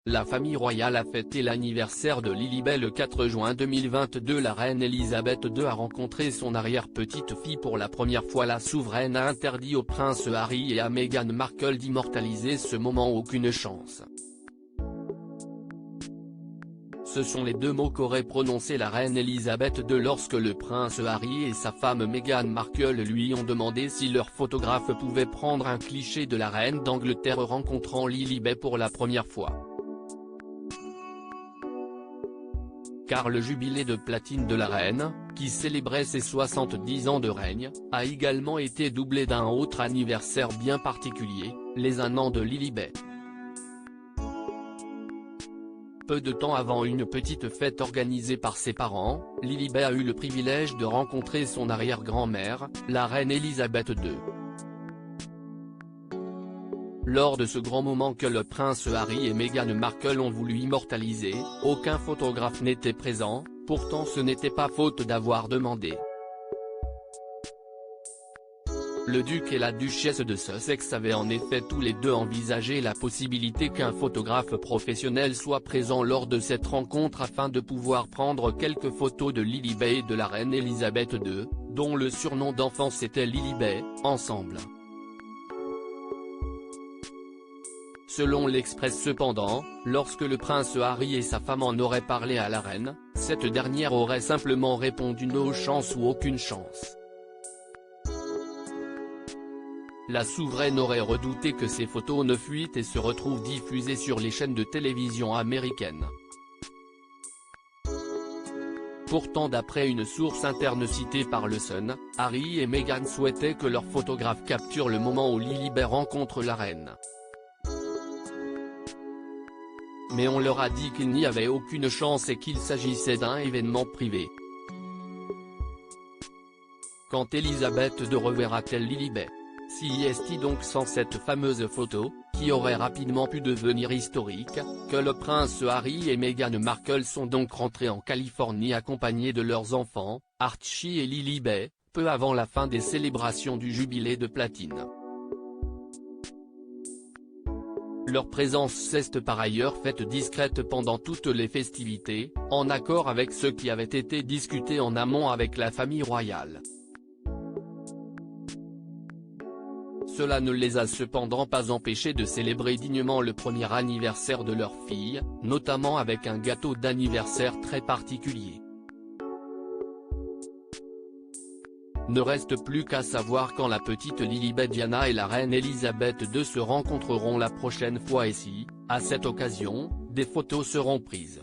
la famille royale a fêté l'anniversaire de Lilibet le 4 juin 2022. La reine Elisabeth II a rencontré son arrière-petite-fille pour la première fois. La souveraine a interdit au prince Harry et à Meghan Markle d'immortaliser ce moment. Aucune chance. Ce sont les deux mots qu'aurait prononcé la reine Elisabeth II lorsque le prince Harry et sa femme Meghan Markle lui ont demandé si leur photographe pouvait prendre un cliché de la reine d'Angleterre rencontrant Lilibet pour la première fois. Car le jubilé de platine de la reine, qui célébrait ses 70 ans de règne, a également été doublé d'un autre anniversaire bien particulier, les 1 an de Lilibet. Peu de temps avant une petite fête organisée par ses parents, Lilibet a eu le privilège de rencontrer son arrière-grand-mère, la reine Elisabeth II. Lors de ce grand moment que le prince Harry et Meghan Markle ont voulu immortaliser, aucun photographe n'était présent, pourtant ce n'était pas faute d'avoir demandé. Le duc et la duchesse de Sussex avaient en effet tous les deux envisagé la possibilité qu'un photographe professionnel soit présent lors de cette rencontre afin de pouvoir prendre quelques photos de Lilibet et de la reine Elisabeth II, dont le surnom d'enfance était Lilibet, ensemble. Selon l'Express cependant, lorsque le prince Harry et sa femme en auraient parlé à la reine, cette dernière aurait simplement répondu no chance ou aucune chance. La souveraine aurait redouté que ces photos ne fuitent et se retrouvent diffusées sur les chaînes de télévision américaines. Pourtant d'après une source interne citée par le Sun, Harry et Meghan souhaitaient que leur photographe capture le moment où Lilibet rencontre la reine. Mais on leur a dit qu'il n'y avait aucune chance et qu'il s'agissait d'un événement privé. Quand Elisabeth II reverra-t-elle Lilibet? Si est-il donc sans cette fameuse photo, qui aurait rapidement pu devenir historique, que le prince Harry et Meghan Markle sont donc rentrés en Californie accompagnés de leurs enfants, Archie et Lilibet, peu avant la fin des célébrations du jubilé de platine. Leur présence s'est par ailleurs faite discrète pendant toutes les festivités, en accord avec ce qui avait été discuté en amont avec la famille royale. Cela ne les a cependant pas empêchés de célébrer dignement le premier anniversaire de leur fille, notamment avec un gâteau d'anniversaire très particulier. Ne reste plus qu'à savoir quand la petite Lilibet Diana et la reine Elisabeth II se rencontreront la prochaine fois et si, à cette occasion, des photos seront prises.